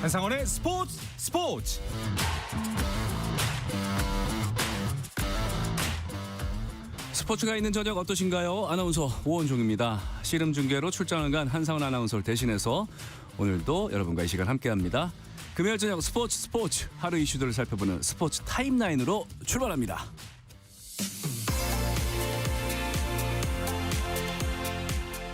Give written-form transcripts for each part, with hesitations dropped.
한상원의 스포츠. 스포츠가 있는 저녁 어떠신가요? 아나운서 오원종입니다. 씨름 중계로 출장을 간 한상원 아나운서를 대신해서 오늘도 여러분과 이 시간 함께합니다. 금요일 저녁 스포츠 하루 이슈들을 살펴보는 스포츠 타임라인으로 출발합니다.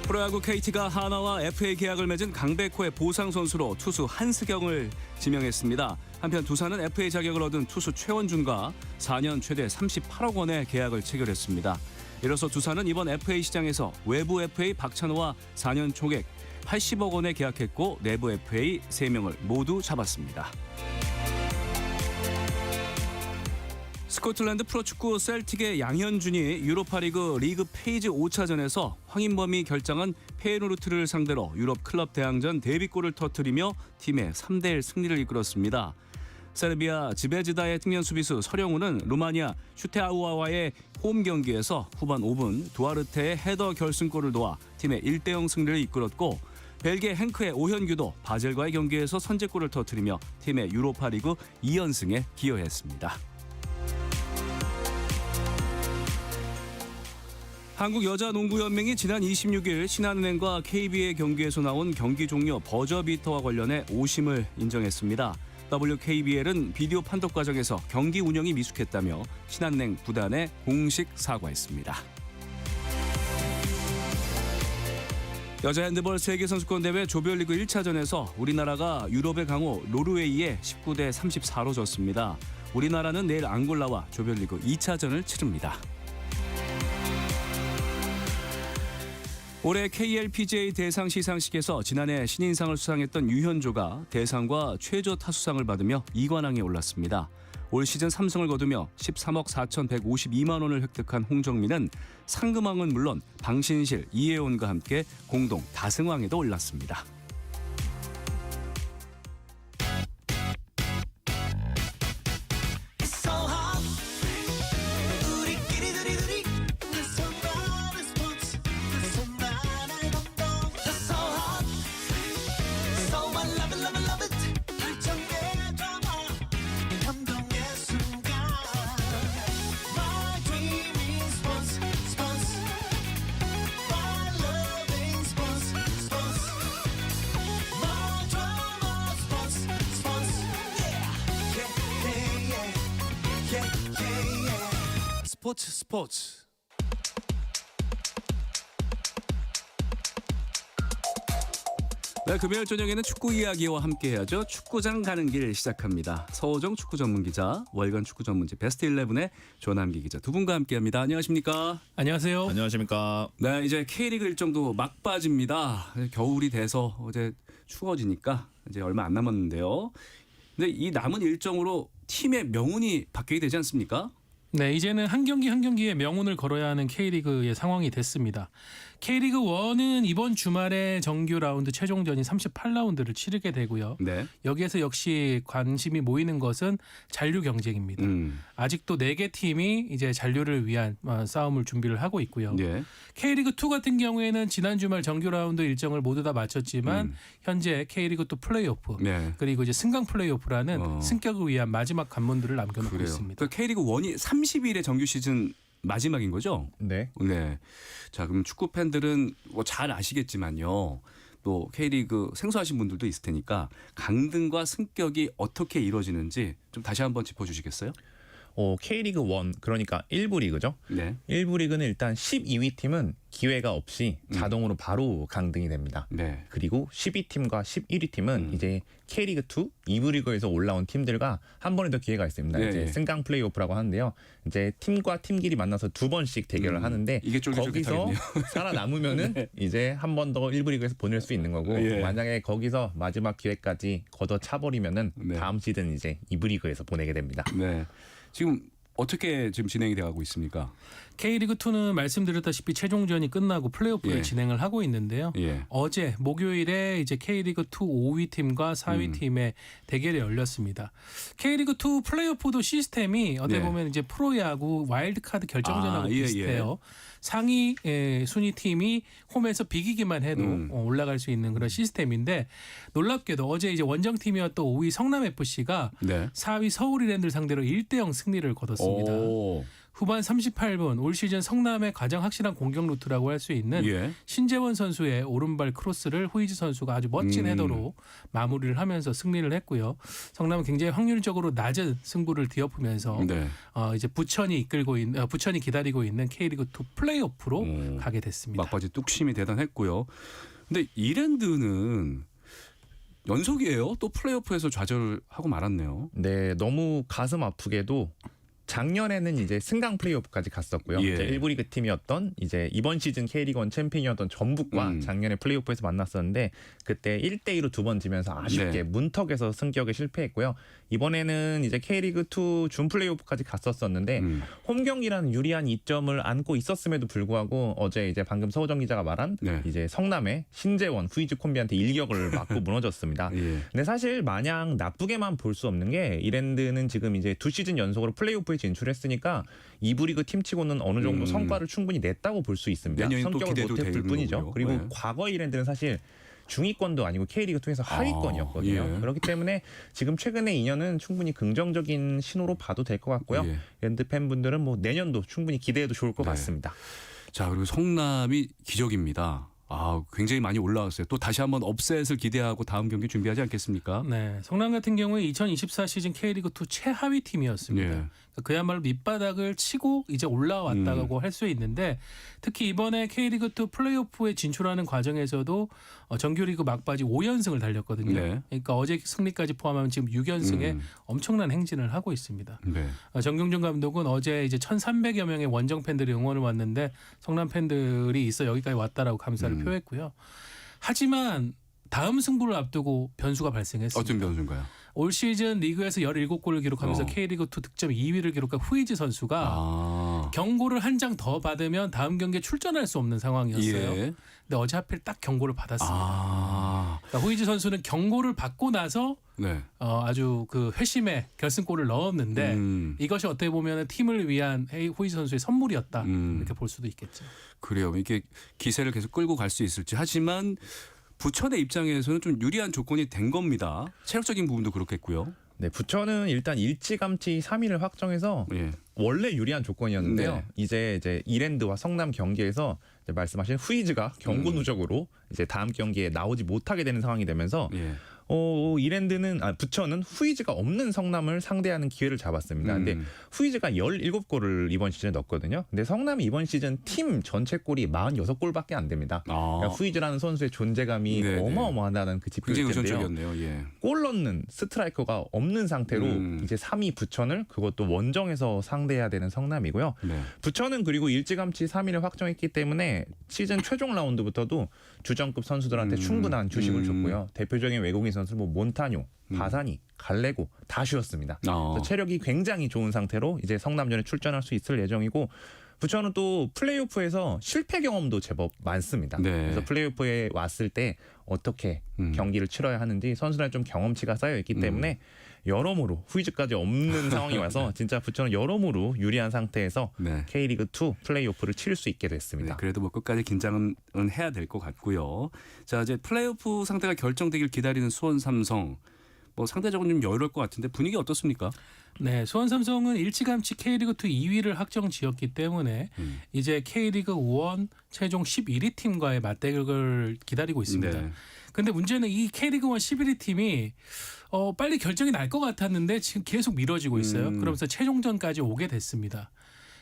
프로야구 KT가 하나와 FA 계약을 맺은 강백호의 보상 선수로 투수 한스경을 지명했습니다. 한편 두산은 FA 자격을 얻은 투수 최원준과 4년 최대 38억 원의 계약을 체결했습니다. 이로써 두산은 이번 FA 시장에서 외부 FA 박찬호와 4년 총액 80억 원에 계약했고 내부 FA 3명을 모두 잡았습니다. 스코틀랜드 프로축구 셀틱의 양현준이 유로파리그 리그 페이지 5차전에서 황인범이 결정한 페예노르트를 상대로 유럽 클럽 대항전 데뷔골을 터뜨리며 팀의 3대1 승리를 이끌었습니다. 세르비아 지베즈다의 측면 수비수 서령우는 루마니아 슈테아우아와의 홈 경기에서 후반 5분 두아르테의 헤더 결승골을 놓아 팀의 1대0 승리를 이끌었고 벨기에 행크의 오현규도 바젤과의 경기에서 선제골을 터뜨리며 팀의 유로파리그 2연승에 기여했습니다. 한국여자농구연맹이 지난 26일 신한은행과 KB의 경기에서 나온 경기 종료 버저비터와 관련해 오심을 인정했습니다. WKBL은 비디오 판독 과정에서 경기 운영이 미숙했다며 신한은행 구단에 공식 사과했습니다. 여자 핸드볼 세계선수권대회 조별리그 1차전에서 우리나라가 유럽의 강호 노르웨이에 19대 34로 졌습니다. 우리나라는 내일 앙골라와 조별리그 2차전을 치릅니다. 올해 KLPGA 대상 시상식에서 지난해 신인상을 수상했던 유현조가 대상과 최저 타수상을 받으며 2관왕에 올랐습니다. 올 시즌 3승을 거두며 13억 4,152만 원을 획득한 홍정민은 상금왕은 물론 방신실, 이혜원과 함께 공동 다승왕에도 올랐습니다. 스포츠. 네, 금요일 저녁에는 축구 이야기와 함께해야죠. 축구장 가는 길 시작합니다. 서호정 축구 전문 기자, 월간 축구 전문지 베스트 11의 조남기 기자 두 분과 함께합니다. 안녕하십니까? 안녕하세요. 안녕하십니까. 네, 이제 K리그 일정도 막바지입니다. 겨울이 돼서 어제 추워지니까 이제 얼마 안 남았는데요. 근데 이 남은 일정으로 팀의 명운이 바뀌게 되지 않습니까? 네, 이제는 한 경기 한 경기에 명운을 걸어야 하는 K리그의 상황이 됐습니다. K리그 1은 이번 주말에 정규 라운드 최종전인 38라운드를 치르게 되고요. 네. 여기에서 역시 관심이 모이는 것은 잔류 경쟁입니다. 아직도 4개 팀이 이제 잔류를 위한 싸움을 준비를 하고 있고요. 예. K리그 2 같은 경우에는 지난 주말 정규 라운드 일정을 모두 다 마쳤지만 현재 K리그 2 플레이오프 네. 그리고 이제 승강 플레이오프라는 승격을 위한 마지막 관문들을 남겨놓고 그래요. 있습니다. 그러니까 K리그 1이 30일에 정규 시즌 마지막인 거죠? 네. 네. 자, 그럼 축구 팬들은 뭐 잘 아시겠지만요. 또 K리그 생소하신 분들도 있을 테니까 강등과 승격이 어떻게 이루어지는지 좀 다시 한번 짚어주시겠어요? K리그 1 그러니까 1부 리그죠. 네. 1부 리그는 일단 12위 팀은 기회가 없이 자동으로 바로 강등이 됩니다. 네. 그리고 12팀과 11위 팀은 이제 K리그 2 2부 리그에서 올라온 팀들과 한 번에 더 기회가 있습니다. 네. 이제 승강 플레이오프라고 하는데요. 이제 팀과 팀끼리 만나서 2번씩 대결을 하는데 이게 거기서 쫄깃쫄깃하겠네요. 살아남으면은 네. 이제 한 번 더 1부 리그에서 보낼 수 있는 거고 예. 만약에 거기서 마지막 기회까지 걷어차버리면은 네. 다음 시즌 이제 2부 리그에서 보내게 됩니다. 네. 지금 어떻게 지금 진행이 되어가고 있습니까? K리그2는 말씀드렸다시피 최종전이 끝나고 플레이오프를 예. 진행을 하고 있는데요. 예. 어제 목요일에 이제 K리그2 5위 팀과 4위 팀의 대결이 열렸습니다. K리그2 플레이오프도 시스템이 어떻게 네. 보면 이제 프로야구 와일드카드 결정전하고 예, 비슷해요. 상위 순위 팀이 홈에서 비기기만 해도 올라갈 수 있는 그런 시스템인데 놀랍게도 어제 이제 원정팀이었던 5위 성남FC가 네. 4위 서울이랜드를 상대로 1대0 승리를 거뒀습니다. 오. 후반 38분 올 시즌 성남의 가장 확실한 공격 루트라고 할 수 있는 예. 신재원 선수의 오른발 크로스를 후이즈 선수가 아주 멋진 헤더로 마무리를 하면서 승리를 했고요. 성남은 굉장히 확률적으로 낮은 승부를 뒤엎으면서 네. 이제 부천이 기다리고 있는 K리그2 플레이오프로 가게 됐습니다. 막바지 뚝심이 대단했고요. 근데 이랜드는 연속이에요. 또 플레이오프에서 좌절하고 말았네요. 네, 너무 가슴 아프게도 작년에는 이제 승강 플레이오프까지 갔었고요. 예. 이제 1부 리그 팀이었던 이제 이번 시즌 K리그1 챔피언이었던 전북과 작년에 플레이오프에서 만났었는데 그때 1대2로 2번 지면서 아쉽게 네. 문턱에서 승격에 실패했고요. 이번에는 이제 K리그2 준 플레이오프까지 갔었었는데 홈 경기라는 유리한 이점을 안고 있었음에도 불구하고 어제 이제 방금 서호정 기자가 말한 네. 이제 성남의 신재원 후이즈 콤비한테 일격을 맞고 무너졌습니다. 예. 근데 사실 마냥 나쁘게만 볼 수 없는 게 이랜드는 지금 이제 2시즌 연속으로 플레이오프에 진출했으니까 2부 리그 팀치고는 어느 정도 성과를 충분히 냈다고 볼 수 있습니다. 내년에 또 성격을 기대도 못했을 되는 뿐이죠. 거고요. 그리고 네. 과거 이랜드는 사실 중위권도 아니고 K리그2에서 하위권이었거든요. 예. 그렇기 때문에 지금 최근의 2년은 충분히 긍정적인 신호로 봐도 될 것 같고요. 예. 이랜드 팬분들은 뭐 내년도 충분히 기대해도 좋을 것 네. 같습니다. 자, 그리고 성남이 기적입니다. 굉장히 많이 올라왔어요. 또 다시 한번 업셋을 기대하고 다음 경기 준비하지 않겠습니까? 네, 성남 같은 경우에 2024 시즌 K리그2 최하위 팀이었습니다. 예. 그야말로 밑바닥을 치고 이제 올라왔다고 할 수 있는데 특히 이번에 K리그2 플레이오프에 진출하는 과정에서도 정규리그 막바지 5연승을 달렸거든요. 네. 그러니까 어제 승리까지 포함하면 지금 6연승에 엄청난 행진을 하고 있습니다. 네. 정경준 감독은 어제 이제 1,300여 명의 원정 팬들이 응원을 왔는데 성남 팬들이 있어 여기까지 왔다라고 감사를 표했고요. 하지만 다음 승부를 앞두고 변수가 발생했습니다. 어떤 변수인가요? 올 시즌 리그에서 17골을 기록하면서 K리그2 득점 2위를 기록한 후이즈 선수가 경고를 한 장 더 받으면 다음 경기에 출전할 수 없는 상황이었어요. 예. 근데 어제 하필 딱 경고를 받았습니다. 그러니까 후이즈 선수는 경고를 받고 나서 네. 아주 그 회심의 결승골을 넣었는데 이것이 어떻게 보면 팀을 위한 후이즈 선수의 선물이었다 이렇게 볼 수도 있겠죠. 그래요. 이게 기세를 계속 끌고 갈 수 있을지. 하지만 부천의 입장에서는 좀 유리한 조건이 된 겁니다. 체력적인 부분도 그렇겠고요. 네, 부천은 일단 일찌감치 3위를 확정해서 예. 원래 유리한 조건이었는데요. 네. 이제 이랜드와 성남 경기에서 이제 말씀하신 후이즈가 경고 누적으로 이제 다음 경기에 나오지 못하게 되는 상황이 되면서 예. 부천은 후이즈가 없는 성남을 상대하는 기회를 잡았습니다. 근데 후이즈가 17골을 이번 시즌에 넣었거든요. 근데 성남이 이번 시즌 팀 전체 골이 46골밖에 안 됩니다. 그러니까 후이즈라는 선수의 존재감이 네네. 어마어마하다는 그 굉장히 지표일 텐데요. 의존적이었네요. 예. 골 넣는 스트라이커가 없는 상태로 이제 3위 부천을 그것도 원정에서 상대해야 되는 성남이고요. 네. 부천은 그리고 일찌감치 3위를 확정했기 때문에 시즌 최종 라운드부터도 주전급 선수들한테 충분한 주식을 줬고요. 대표적인 외국인 선수 뭐 몬타뇨, 바사니, 갈레고 다 쉬었습니다. 그래서 체력이 굉장히 좋은 상태로 이제 성남전에 출전할 수 있을 예정이고 부천은 또 플레이오프에서 실패 경험도 제법 많습니다. 네. 그래서 플레이오프에 왔을 때 어떻게 경기를 치러야 하는지 선수들한테 좀 경험치가 쌓여 있기 때문에 여러모로 후이즈까지 없는 상황이 와서 진짜 부천은 여러모로 유리한 상태에서 네. K리그2 플레이오프를 치를 수 있게 됐습니다. 네, 그래도 뭐 끝까지 긴장은 해야 될 것 같고요. 자, 이제 플레이오프 상대가 결정되길 기다리는 수원 삼성. 뭐 상대적으로 좀 여유로울 것 같은데 분위기 어떻습니까? 네, 수원 삼성은 일찌감치 K리그2 2위를 확정 지었기 때문에 이제 K리그1 최종 11위 팀과의 맞대결을 기다리고 있습니다. 네. 근데 문제는 이 K리그1 11위 팀이 빨리 결정이 날 것 같았는데 지금 계속 미뤄지고 있어요. 그러면서 최종전까지 오게 됐습니다.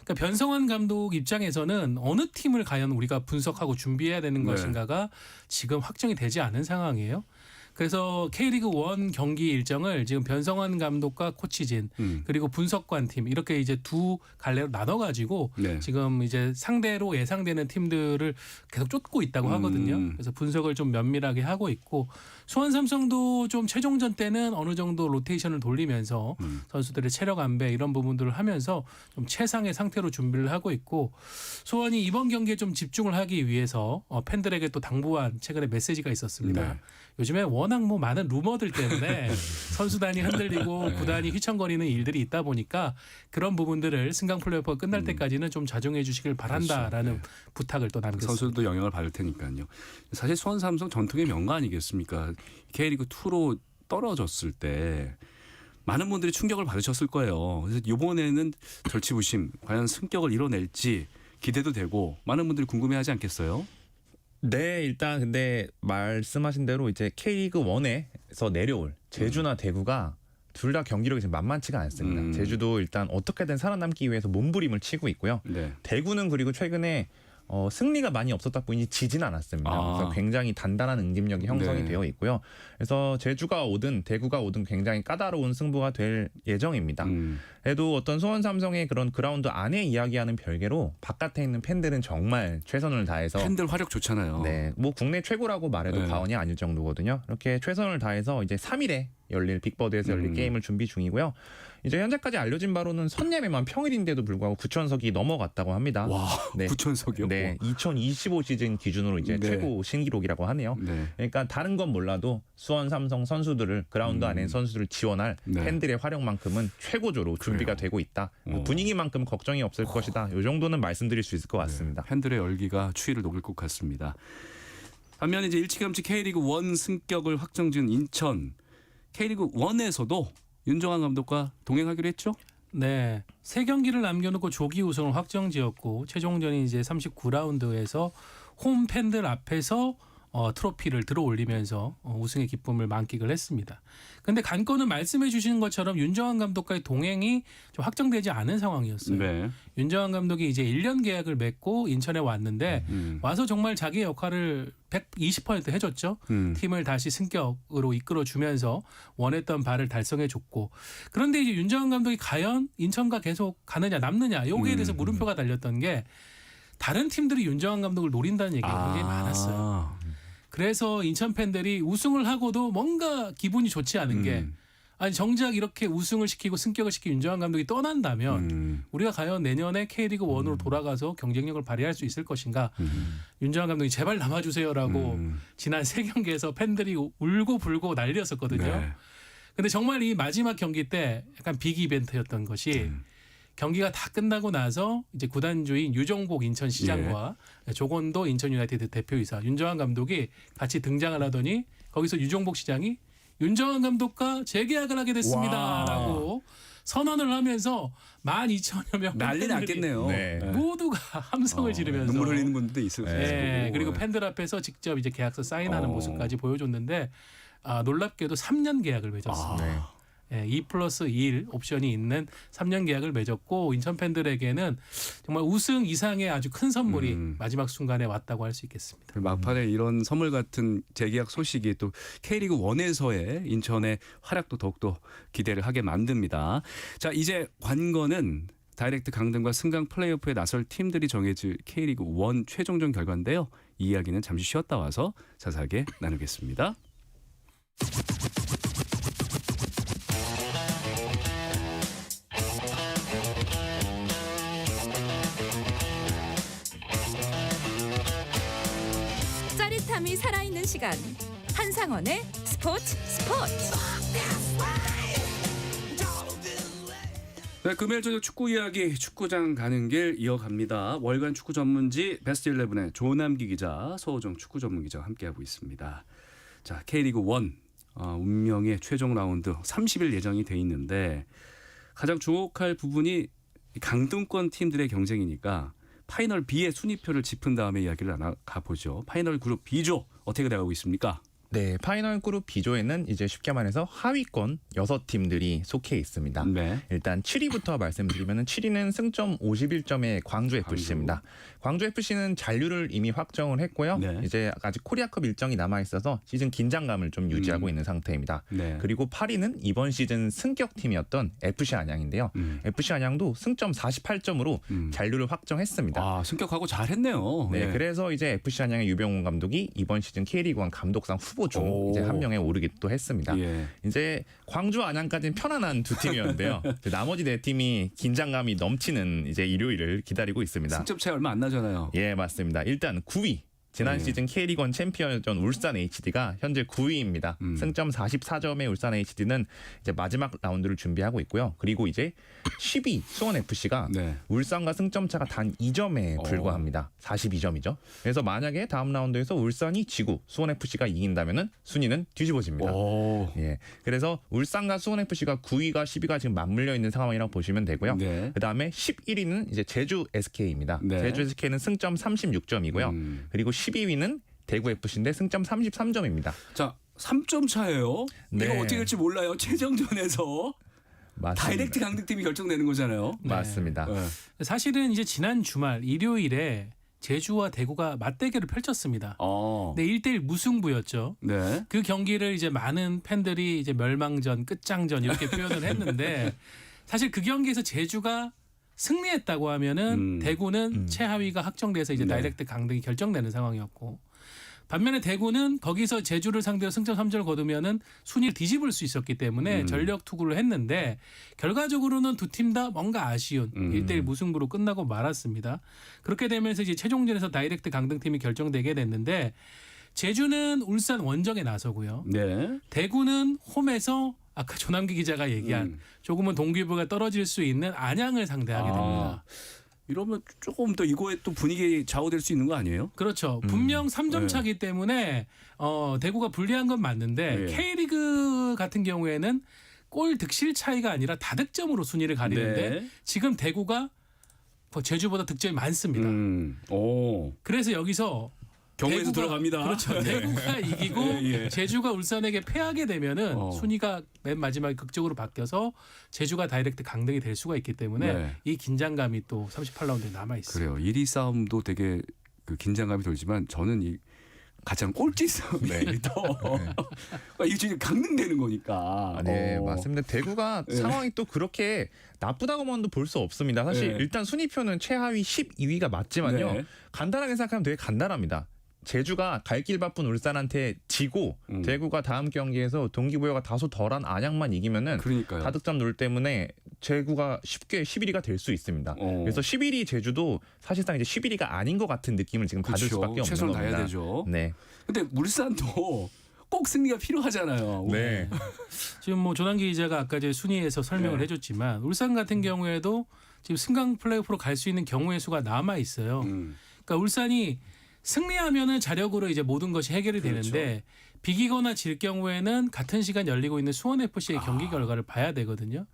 그러니까 변성환 감독 입장에서는 어느 팀을 과연 우리가 분석하고 준비해야 되는 네. 것인가가 지금 확정이 되지 않은 상황이에요. 그래서 K리그1 경기 일정을 지금 변성환 감독과 코치진 그리고 분석관 팀 이렇게 이제 두 갈래로 나눠가지고 네. 지금 이제 상대로 예상되는 팀들을 계속 쫓고 있다고 하거든요. 그래서 분석을 좀 면밀하게 하고 있고 수원 삼성도 좀 최종전 때는 어느 정도 로테이션을 돌리면서 선수들의 체력 안배 이런 부분들을 하면서 좀 최상의 상태로 준비를 하고 있고 수원이 이번 경기에 좀 집중을 하기 위해서 팬들에게 또 당부한 최근에 메시지가 있었습니다. 네. 요즘에 워낙 뭐 많은 루머들 때문에 선수단이 흔들리고 구단이 휘청거리는 일들이 있다 보니까 그런 부분들을 승강 플레이오프가 끝날 때까지는 좀 자중해 주시길 바란다라는 그렇죠. 부탁을 또 남겼습니다. 선수들도 영향을 받을 테니까요. 사실 수원 삼성 전통의 명가 아니겠습니까? K리그 2로 떨어졌을 때 많은 분들이 충격을 받으셨을 거예요. 그래서 이번에는 절치부심 과연 승격을 이뤄낼지 기대도 되고 많은 분들이 궁금해하지 않겠어요? 네, 일단 근데 말씀하신 대로 이제 K리그 1에서 내려올 제주나 대구가 둘 다 경기력이 지금 만만치가 않습니다. 제주도 일단 어떻게든 살아남기 위해서 몸부림을 치고 있고요. 네. 대구는 그리고 최근에 승리가 많이 없었다 보니 지진 않았습니다. 그래서 굉장히 단단한 응집력이 형성이 네. 되어 있고요. 그래서 제주가 오든 대구가 오든 굉장히 까다로운 승부가 될 예정입니다. 그래도 어떤 수원 삼성의 그런 그라운드 안에 이야기하는 별개로 바깥에 있는 팬들은 정말 최선을 다해서 팬들 화력 좋잖아요. 네, 뭐 국내 최고라고 말해도 네. 과언이 아닐 정도거든요. 이렇게 최선을 다해서 이제 3일에 열릴 빅버드에서 열릴 게임을 준비 중이고요. 이제 현재까지 알려진 바로는 선예매만 평일인데도 불구하고 9,000석이 넘어갔다고 합니다. 와, 네. 9,000석이요? 네, 2025 시즌 기준으로 이제 네. 최고 신기록이라고 하네요. 네. 그러니까 다른 건 몰라도 수원 삼성 선수들을 그라운드 안에 선수들을 지원할 네. 팬들의 활용만큼은 최고조로 준비가 되고 있다. 분위기만큼 걱정이 없을 것이다. 이 정도는 말씀드릴 수 있을 것 같습니다. 팬들의 열기가 추위를 녹일 것 같습니다. 반면에 이제 일찌감치 K리그 1 승격을 확정지은 인천 K리그 1에서도 윤정환 감독과 동행하기로 했죠? 네, 세 경기를 남겨놓고 조기 우승을 확정지었고 최종전이 이제 39라운드에서 홈 팬들 앞에서 트로피를 들어올리면서 우승의 기쁨을 만끽을 했습니다. 그런데 관건은 말씀해 주신 것처럼 윤정환 감독과의 동행이 좀 확정되지 않은 상황이었어요. 네. 윤정환 감독이 이제 1년 계약을 맺고 인천에 왔는데 와서 정말 자기 역할을 120% 해줬죠. 팀을 다시 승격으로 이끌어주면서 원했던 바를 달성해줬고 그런데 이제 윤정환 감독이 과연 인천과 계속 가느냐 남느냐 여기에 대해서 물음표가 달렸던 게 다른 팀들이 윤정환 감독을 노린다는 얘기가 굉장히 많았어요. 그래서 인천 팬들이 우승을 하고도 뭔가 기분이 좋지 않은 게 아니 정작 이렇게 우승을 시키고 승격을 시킨 윤정환 감독이 떠난다면 우리가 과연 내년에 K리그 1으로 돌아가서 경쟁력을 발휘할 수 있을 것인가. 윤정환 감독이 제발 남아주세요라고 지난 세 경기에서 팬들이 울고 불고 난리였었거든요. 네. 근데 정말 이 마지막 경기 때 약간 빅 이벤트였던 것이 경기가 다 끝나고 나서 이제 구단주인 유정복 인천시장과 조건도 인천 유나이티드 대표이사 윤정환 감독이 같이 등장을 하더니 거기서 유정복 시장이 윤정환 감독과 재계약을 하게 됐습니다라고 선언을 하면서 12,000여 명 난리 났겠네요. 네. 모두가 함성을 지르면서 눈물 흘리는 분들도 있을 거고. 네, 그리고 팬들 앞에서 직접 이제 계약서 사인하는 모습까지 보여줬는데 놀랍게도 3년 계약을 맺었습니다. 네. 2+1 옵션이 있는 3년 계약을 맺었고 인천 팬들에게는 정말 우승 이상의 아주 큰 선물이 마지막 순간에 왔다고 할 수 있겠습니다. 막판에 이런 선물 같은 재계약 소식이 또 K리그 1에서의 인천의 활약도 더욱더 기대를 하게 만듭니다. 자, 이제 관건은 다이렉트 강등과 승강 플레이오프에 나설 팀들이 정해질 K리그 1 최종전 결과인데요. 이 이야기는 잠시 쉬었다 와서 자세하게 나누겠습니다. 짜릿함이 살아있는 시간 한상원의 스포츠. 네, 금요일 저녁 축구 이야기 축구장 가는 길 이어갑니다. 월간 축구 전문지 베스트 11의 조남기 기자, 서호정 축구 전문 기자와 함께하고 있습니다. 자, K리그 1 운명의 최종 라운드 30일 예정이 돼 있는데 가장 주목할 부분이 강등권 팀들의 경쟁이니까 파이널 B의 순위표를 짚은 다음에 이야기를 나가보죠. 파이널 그룹 B조 어떻게 돼가고 있습니까? 네, 파이널 그룹 B조에는 이제 쉽게 말해서 하위권 6팀들이 속해 있습니다. 네. 일단 7위부터 말씀드리면 7위는 승점 51점의 광주 FC입니다. 광주 FC는 잔류를 이미 확정을 했고요. 네. 이제 아직 코리아컵 일정이 남아 있어서 시즌 긴장감을 좀 유지하고 있는 상태입니다. 네. 그리고 8위는 이번 시즌 승격팀이었던 FC 안양인데요. FC 안양도 승점 48점으로 잔류를 확정했습니다. 아, 승격하고 잘했네요. 네, 그래서 이제 FC 안양의 유병훈 감독이 이번 시즌 K리그 1 감독상 후보 후보 중 오. 이제 한 명에 오르기도 했습니다. 예. 이제 광주 안양까지는 편안한 두 팀이었는데요. 나머지 네 팀이 긴장감이 넘치는 이제 일요일을 기다리고 있습니다. 승점 차이 얼마 안 나잖아요. 예, 맞습니다. 일단 9위. 지난 네. 시즌 K리그1 챔피언전 울산 HD가 현재 9위입니다. 승점 44점의 울산 HD는 이제 마지막 라운드를 준비하고 있고요. 그리고 이제 10위 수원 FC가 네. 울산과 승점 차가 단 2점에 불과합니다. 42점이죠. 그래서 만약에 다음 라운드에서 울산이 지고 수원 FC가 이긴다면은 순위는 뒤집어집니다. 오. 예. 그래서 울산과 수원 FC가 9위가 10위가 지금 맞물려 있는 상황이라고 보시면 되고요. 네. 그다음에 11위는 이제 제주 SK입니다. 네. 제주 SK는 승점 36점이고요. 그리고 12위는 대구 FC인데 승점 33점입니다. 자, 3점 차예요. 네. 이거 어떻게 될지 몰라요. 최종전에서 맞습니다. 다이렉트 강등팀이 결정되는 거잖아요. 맞습니다. 네. 사실은 이제 지난 주말 일요일에 제주와 대구가 맞대결을 펼쳤습니다. 네, 1대1 무승부였죠. 네. 그 경기를 이제 많은 팬들이 이제 멸망전, 끝장전 이렇게 표현을 했는데 사실 그 경기에서 제주가 승리했다고 하면은 대구는 최하위가 확정돼서 이제 네. 다이렉트 강등이 결정되는 상황이었고 반면에 대구는 거기서 제주를 상대로 승점 3점을 거두면은 순위를 뒤집을 수 있었기 때문에 전력 투구를 했는데 결과적으로는 두 팀 다 뭔가 아쉬운 1대1 무승부로 끝나고 말았습니다. 그렇게 되면서 이제 최종전에서 다이렉트 강등팀이 결정되게 됐는데 제주는 울산 원정에 나서고요. 네. 대구는 홈에서 아까 조남기 기자가 얘기한 조금은 동기부여가 떨어질 수 있는 안양을 상대하게 됩니다. 이러면 조금 더 이거에 또 분위기 좌우될 수 있는 거 아니에요? 그렇죠. 분명 3점 네. 차기 때문에 대구가 불리한 건 맞는데 네. K리그 같은 경우에는 골 득실 차이가 아니라 다득점으로 순위를 가리는데 네. 지금 대구가 제주보다 득점이 많습니다. 오. 그래서 여기서 경우에서 대구가- 들어갑니다. 그렇죠. 대구가 이기고 예. 제주가 울산에게 패하게 되면은 순위가 맨 마지막에 극적으로 바뀌어서 제주가 다이렉트 강등이 될 수가 있기 때문에 네. 이 긴장감이 또 38라운드에 남아 있어요. 그래요. 1위 싸움도 되게 그 긴장감이 돌지만 저는 이 가장 꼴찌 싸움이 더 이게 지금 강등되는 거니까. 네, 맞습니다. 대구가 상황이 또 그렇게 나쁘다고만도 볼 수 없습니다. 사실 네. 일단 순위표는 최하위 12위가 맞지만요. 네. 간단하게 생각하면 되게 간단합니다. 제주가 갈 길 바쁜 울산한테 지고 대구가 다음 경기에서 동기부여가 다소 덜한 안양만 이기면은 그러니까요. 다득점 룰 때문에 제구가 쉽게 11위가 될 수 있습니다. 그래서 11위 제주도 사실상 이제 11위가 아닌 것 같은 느낌을 지금 받을 그렇죠. 수밖에 없는 최선을 겁니다. 다해야 되죠. 네. 근데 물산도 꼭 승리가 필요하잖아요. 네. 지금 뭐 조남기 기자가 아까 제 순위에서 설명을 네. 해줬지만 울산 같은 경우에도 지금 승강 플레이오프로 갈 수 있는 경우의 수가 남아 있어요. 그러니까 울산이 승리하면은 자력으로 이제 모든 것이 해결이 그렇죠. 되는데 비기거나 질 경우에는 같은 시간 열리고 있는 수원 FC의 경기 결과를 봐야 되거든요.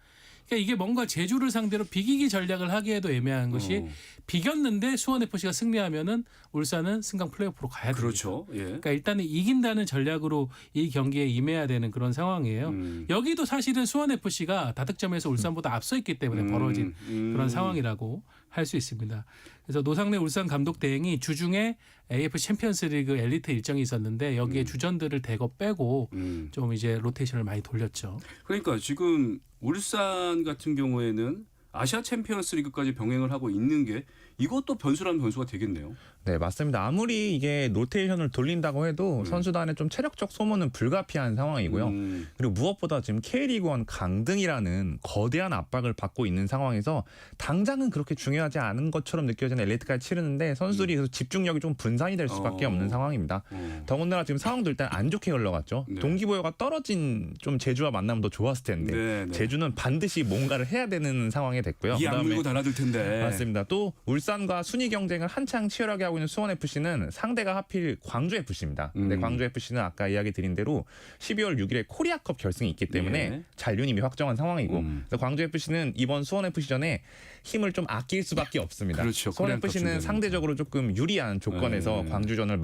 그러니까 이게 뭔가 제주를 상대로 비기기 전략을 하기에도 애매한 것이 비겼는데 수원 FC가 승리하면은 울산은 승강 플레이오프로 가야 됩니다. 그렇죠. 예. 그러니까 일단은 이긴다는 전략으로 이 경기에 임해야 되는 그런 상황이에요. 여기도 사실은 수원 FC가 다득점에서 울산보다 앞서 있기 때문에 벌어진 그런 상황이라고 할 수 있습니다. 그래서 노상래 울산 감독 대행이 주중에 AF 챔피언스리그 엘리트 일정이 있었는데 여기에 주전들을 대거 빼고 좀 이제 로테이션을 많이 돌렸죠. 그러니까 지금 울산 같은 경우에는 아시아 챔피언스 리그까지 병행을 하고 있는 게 이것도 변수라는 변수가 되겠네요. 네, 맞습니다. 아무리 이게 로테이션을 돌린다고 해도 선수단의 좀 체력적 소모는 불가피한 상황이고요. 그리고 무엇보다 지금 K리그1 강등이라는 거대한 압박을 받고 있는 상황에서 당장은 그렇게 중요하지 않은 것처럼 느껴지는 엘리트까지 치르는데 선수들이 그래서 집중력이 좀 분산이 될 수밖에 없는 상황입니다. 더군다나 지금 상황도 일단 안 좋게 흘러갔죠. 네. 동기부여가 떨어진 좀 제주와 만나면 더 좋았을 텐데 네, 네. 제주는 반드시 뭔가를 해야 되는 상황이 됐고요. 이 그다음에 악물고 달아들 텐데. 맞습니다. 또 울산과 순위 경쟁을 한창 치열하게 하고 있는 수원 FC는 상대가 하필 광주 FC입니다. 근데 광주 FC는 아까 이야기 드린 대로 12월 6일에 코리아컵 결승이 있기 때문에 네. 잔류는 이미 확정한 상황이고 그래서 광주 FC는 이번 수원 FC전에 힘을 좀 아낄 수밖에 없습니다. 그렇죠. 수원 코리아컵 FC는 준비하니까. 상대적으로 조금 유리한 조건에서 네. 광주전을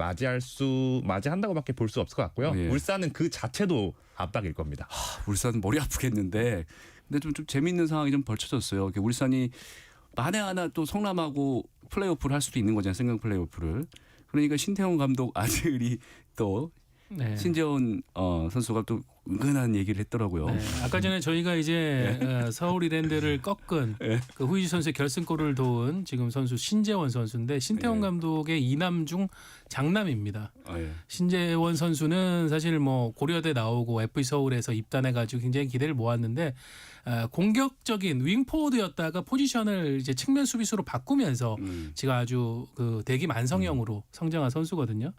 맞이한다고밖에 볼 수 없을 것 같고요. 예. 울산은 그 자체도 압박일 겁니다. 울산은 머리 아프겠는데 근데 좀 재밌는 상황이 좀 벌쳐졌어요. 이렇게 울산이 만에 하나 또 성남하고 플레이오프를 할 수도 있는 거잖아요. 승강 플레이오프를. 그러니까 신태용 감독 아들이 또 네. 신재원 선수가 또 은근한 얘기를 했더라고요. 네, 아까 전에 저희가 이제 서울 이랜드를 꺾은 그 후이지 선수의 결승골을 도운 지금 선수 신재원 선수인데 신태용 감독의 이남 중 장남입니다. 아, 예. 신재원 선수는 사실 뭐 고려대 나오고 FC 서울에서 입단해가지고 굉장히 기대를 모았는데 공격적인 윙포워드였다가 포지션을 이제 측면 수비수로 바꾸면서 지금 아주 그 대기 만성형으로 성장한 선수거든요.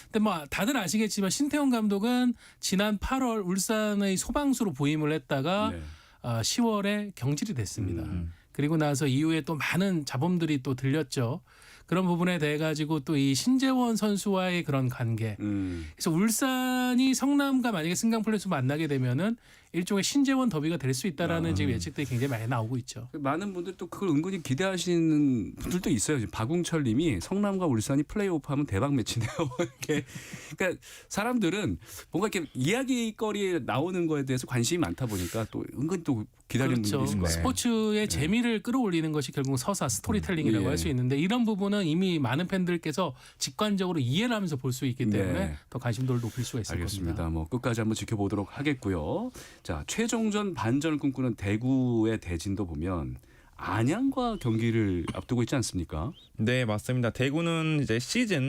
근데 뭐 다들 아시겠지만 신태용 감독은 지난 8월 울산의 소방수로 부임을 했다가 네. 10월에 경질이 됐습니다. 그리고 나서 이후에 또 많은 잡음들이 또 들렸죠. 그런 부분에 대해 가지고 또 이 신재원 선수와의 그런 관계. 그래서 울산이 성남과 만약에 승강 플레이오프 만나게 되면은 일종의 신재원 더비가 될 수 있다라는 지금 예측들이 굉장히 많이 나오고 있죠. 많은 분들 또 그걸 은근히 기대하시는 분들도 있어요. 지금 박웅철님이 성남과 울산이 플레이오프하면 대박 매치네요. 이렇게 그러니까 사람들은 뭔가 이렇게 이야기거리에 나오는 거에 대해서 관심이 많다 보니까 또 은근 또 기다리는 그렇죠. 분들이 있을 거예요. 스포츠의 재미를 끌어올리는 것이 결국 서사 스토리텔링이라고 예. 할 수 있는데 이런 부분은 이미 많은 팬들께서 직관적으로 이해를 하면서 볼 수 있기 때문에 네. 더 관심도를 높일 수가 있을 알겠습니다. 겁니다. 뭐 끝까지 한번 지켜보도록 하겠고요. 자, 최종전 반전을 꿈꾸는 대구의 대진도 보면 안양과 경기를 앞두고 있지 않습니까? 네, 맞습니다. 대구는 이제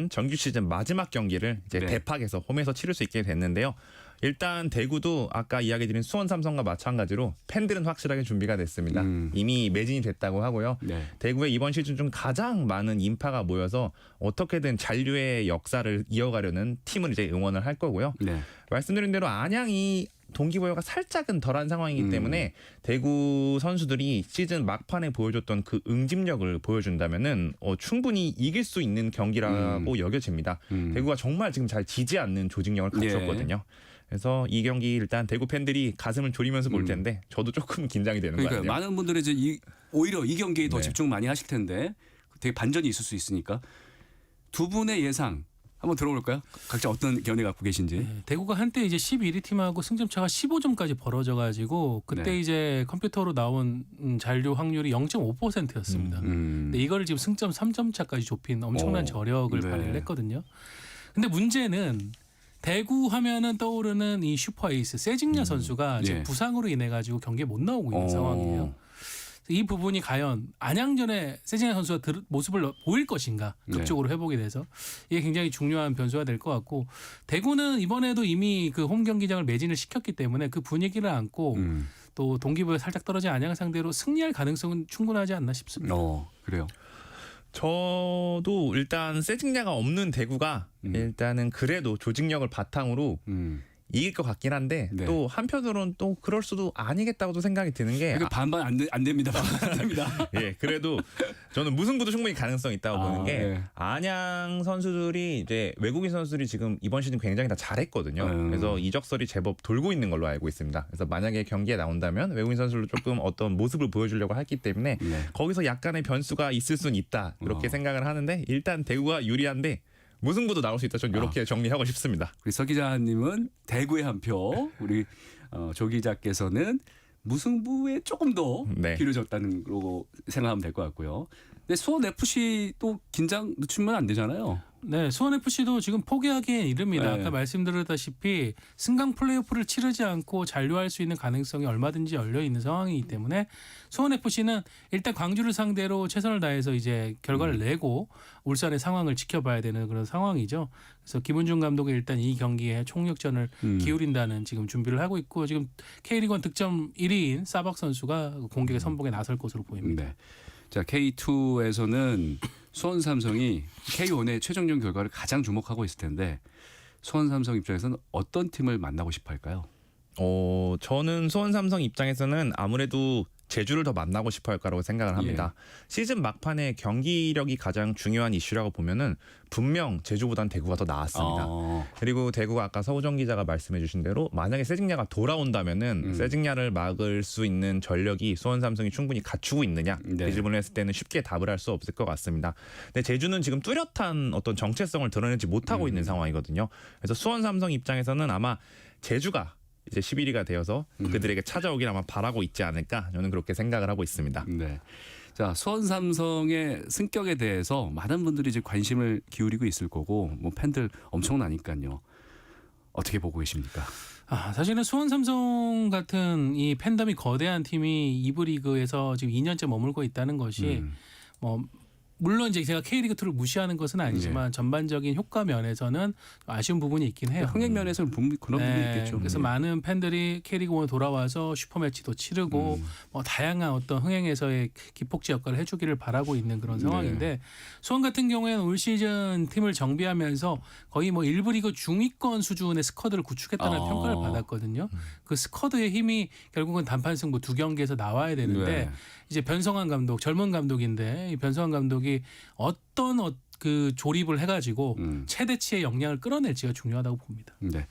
정규 시즌 마지막 경기를 이제 네. 대팍에서 홈에서 치를 수 있게 됐는데요. 일단 대구도 아까 이야기 드린 수원 삼성과 마찬가지로 팬들은 확실하게 준비가 됐습니다. 이미 매진이 됐다고 하고요. 네. 대구의 이번 시즌 중 가장 많은 인파가 모여서 어떻게든 잔류의 역사를 이어가려는 팀을 이제 응원을 할 거고요. 네. 말씀드린 대로 안양이 동기부여가 살짝은 덜한 상황이기 때문에 대구 선수들이 시즌 막판에 보여줬던 그 응집력을 보여준다면은 충분히 이길 수 있는 경기라고 여겨집니다. 대구가 정말 지금 잘 지지 않는 조직력을 갖췄거든요. 그래서 이 경기 일단 대구 팬들이 가슴을 졸이면서 볼 텐데 저도 조금 긴장이 되는 거 그러니까 같아요. 많은 분들이 이제 오히려 이 경기에 더 네. 집중 많이 하실 텐데 되게 반전이 있을 수 있으니까 두 분의 예상 한번 들어볼까요? 각자 어떤 견해 갖고 계신지. 네, 대구가 한때 이제 11위 팀하고 승점 차가 15점까지 벌어져 가지고 그때 네. 이제 컴퓨터로 나온 잔류 확률이 0.5%였습니다. 근데 이거를 지금 승점 3점 차까지 좁힌 엄청난 저력을 네. 발휘를 했거든요. 근데 문제는 대구 하면은 떠오르는 이 슈퍼에이스 세징야 선수가 지금 예. 부상으로 인해 가지고 경기에 못 나오고 있는 상황이에요. 이 부분이 과연 안양전에 세징야 선수가 모습을 보일 것인가 극적으로 회복이 돼서 이게 굉장히 중요한 변수가 될 것 같고 대구는 이번에도 이미 그 홈 경기장을 매진을 시켰기 때문에 그 분위기를 안고 또 동기부여 살짝 떨어진 안양을 상대로 승리할 가능성은 충분하지 않나 싶습니다. 그래요. 저도 일단 세징야가 없는 대구가 일단은 그래도 조직력을 바탕으로 이길 것 같긴 한데 네. 또 한편으로는 또 그럴 수도 아니겠다고도 생각이 드는 게 이거 반반 안 됩니다. 안 됩니다. 예, 그래도 저는 무승부도 충분히 가능성이 있다고 보는 게 네. 안양 선수들이 이제 외국인 선수들이 지금 이번 시즌 굉장히 다 잘했거든요. 그래서 이적설이 제법 돌고 있는 걸로 알고 있습니다. 그래서 만약에 경기에 나온다면 외국인 선수들도 조금 어떤 모습을 보여주려고 했기 때문에 네. 거기서 약간의 변수가 있을 수는 있다 이렇게 생각을 하는데 일단 대구가 유리한데 무승부도 나올 수 있다. 저는 이렇게 정리하고 싶습니다. 우리 서 기자님은 대구의 한 표, 우리 조 기자께서는 무승부에 조금 더 네. 기를 줬다는 거로 생각하면 될 것 같고요. 근데 수원 FC도 긴장 늦추면 안 되잖아요. 네, 수원 FC도 지금 포기하기엔 이릅니다. 네. 아까 말씀드렸다시피 승강 플레이오프를 치르지 않고 잔류할 수 있는 가능성이 얼마든지 열려 있는 상황이기 때문에 수원 FC는 일단 광주를 상대로 최선을 다해서 이제 결과를 내고 울산의 상황을 지켜봐야 되는 그런 상황이죠. 그래서 김은중 감독이 일단 이 경기에 총력전을 기울인다는 지금 준비를 하고 있고 지금 K리그1 득점 1위인 사박 선수가 공격의 선봉에 나설 것으로 보입니다. 네. 자, K2에서는 수원 삼성이 K1의 최종전 결과를 가장 주목하고 있을 텐데 수원 삼성 입장에서는 어떤 팀을 만나고 싶어 할까요? 저는 수원 삼성 입장에서는 아무래도 제주를 더 만나고 싶어 할 거라고 생각을 합니다. 시즌 막판에 경기력이 가장 중요한 이슈라고 보면은 분명 제주보단 대구가 더 나았습니다. 그리고 대구가 아까 서우정 기자가 말씀해 주신 대로 만약에 세징야가 돌아온다면은 세징야를 막을 수 있는 전력이 수원 삼성이 충분히 갖추고 있느냐 네. 그 질문을 했을 때는 쉽게 답을 할 수 없을 것 같습니다. 근데 제주는 지금 뚜렷한 어떤 정체성을 드러내지 못하고 있는 상황이거든요. 그래서 수원 삼성 입장에서는 아마 제주가 이제 11위가 되어서 그들에게 찾아오길 아마 바라고 있지 않을까 저는 그렇게 생각을 하고 있습니다. 네. 자, 수원 삼성의 승격에 대해서 많은 분들이 이제 관심을 기울이고 있을 거고 뭐 팬들 엄청나니까요. 어떻게 보고 계십니까? 사실은 수원 삼성 같은 이 팬덤이 거대한 팀이 2부 리그에서 지금 2년째 머물고 있다는 것이 뭐 물론 이제 제가 K리그2를 무시하는 것은 아니지만 전반적인 효과 면에서는 아쉬운 부분이 있긴 해요. 흥행 면에서는 그런 부분이 있겠죠. 그래서 많은 팬들이 K리그1에 돌아와서 슈퍼매치도 치르고 뭐 다양한 어떤 흥행에서의 기폭제 역할을 해주기를 바라고 있는 그런 상황인데 수원 같은 경우에는 올 시즌 팀을 정비하면서 거의 뭐 1부 리그 중위권 수준의 스쿼드를 구축했다는 평가를 받았거든요. 그 스쿼드의 힘이 결국은 단판 승부 2경기에서 나와야 되는데 이제 변성환 감독, 젊은 감독인데 이 변성환 감독이 어떤 그 조립을 해가지고 최대치의 역량을 끌어낼지가 중요하다고 봅니다. 네.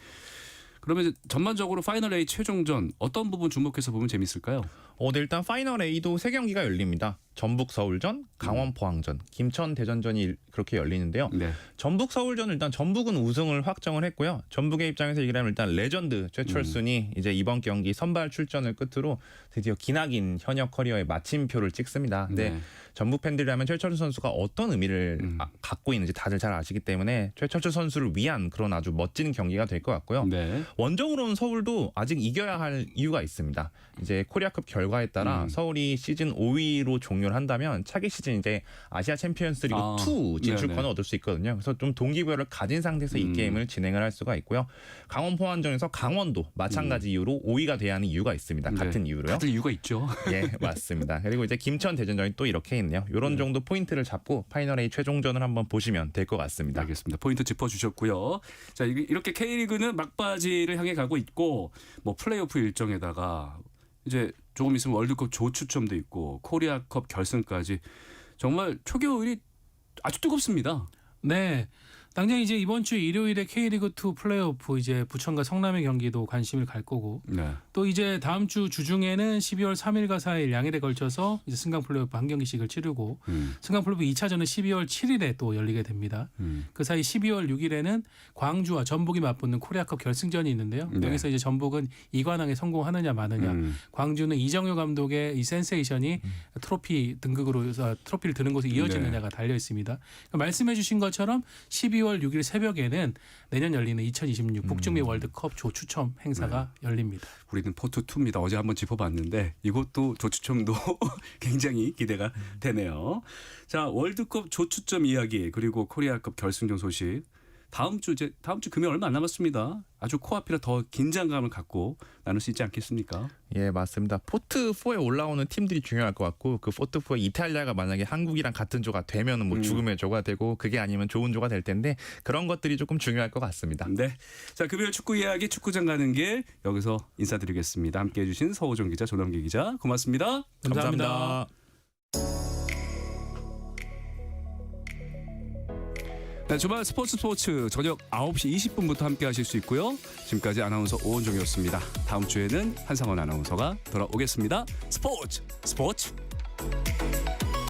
그러면 이제 전반적으로 파이널 A 최종전 어떤 부분 주목해서 보면 재밌을까요? 네, 일단 파이널 A도 3경기가 열립니다. 전북 서울전, 강원 포항전, 김천 대전전이 그렇게 열리는데요. 네. 전북 서울전은 일단 전북은 우승을 확정을 했고요. 전북의 입장에서 얘기하면 일단 레전드 최철순이 이제 이번 경기 선발 출전을 끝으로 드디어 기나긴 현역 커리어의 마침표를 찍습니다. 근데 전북 팬들이라면 최철수 선수가 어떤 의미를 갖고 있는지 다들 잘 아시기 때문에 최철수 선수를 위한 그런 아주 멋진 경기가 될 것 같고요. 네. 원정으로는 서울도 아직 이겨야 할 이유가 있습니다. 이제 코리아컵 결과에 따라 서울이 시즌 5위로 종료를 한다면 차기 시즌 이제 아시아 챔피언스리그 2 진출권을 얻을 수 있거든요. 그래서 좀 동기부여를 가진 상태에서 이 게임을 진행을 할 수가 있고요. 강원 포항전에서 강원도 마찬가지 이유로 5위가 돼야 하는 이유가 있습니다. 같은 이유로요. 다들 이유가 있죠. 예, 맞습니다. 그리고 이제 김천 대전전이 또 이렇게 있네요. 이런 정도 포인트를 잡고 파이널 A 최종전을 한번 보시면 될 것 같습니다. 알겠습니다. 포인트 짚어주셨고요. 자, 이렇게 K리그는 막바지를 향해 가고 있고 뭐 플레이오프 일정에다가 이제 조금 있으면 월드컵 조추첨도 있고 코리아컵 결승까지 정말 초겨울이 아주 뜨겁습니다. 네. 당장 이제 이번 주 일요일에 K리그2 플레이오프 이제 부천과 성남의 경기도 관심을 갈 거고 또 이제 다음 주 주중에는 12월 3일과 4일 양일에 걸쳐서 이제 승강 플레이오프 한 경기씩을 치르고 승강 플레이오프 2차전은 12월 7일에 또 열리게 됩니다. 그 사이 12월 6일에는 광주와 전북이 맞붙는 코리아컵 결승전이 있는데요. 여기서 이제 전북은 이관왕에 성공하느냐 마느냐, 광주는 이정효 감독의 이 센세이션이 트로피 등극으로 트로피를 드는 곳에 이어지느냐가 달려 있습니다. 그러니까 말씀해 주신 것처럼 12월 6일 새벽에는 내년 열리는 2026 북중미 월드컵 조추첨 행사가 열립니다. 우리는 포트2입니다. 어제 한번 짚어봤는데 이것도 조추첨도 굉장히 기대가 되네요. 자, 월드컵 조추첨 이야기 그리고 코리아컵 결승전 소식. 다음 주 금요일 얼마 안 남았습니다. 아주 코앞이라 더 긴장감을 갖고 나눌 수 있지 않겠습니까? 예, 맞습니다. 포트 4에 올라오는 팀들이 중요할 것 같고 그 포트 4에 이탈리아가 만약에 한국이랑 같은 조가 되면은 뭐 죽음의 조가 되고 그게 아니면 좋은 조가 될 텐데 그런 것들이 조금 중요할 것 같습니다. 네. 자, 금요일 축구 이야기 축구장 가는 길 여기서 인사드리겠습니다. 함께해 주신 서호정 기자, 조남기 기자 고맙습니다. 감사합니다. 네, 주말 스포츠 저녁 9시 20분부터 함께 하실 수 있고요. 지금까지 아나운서 오은종이었습니다. 다음 주에는 한상원 아나운서가 돌아오겠습니다. 스포츠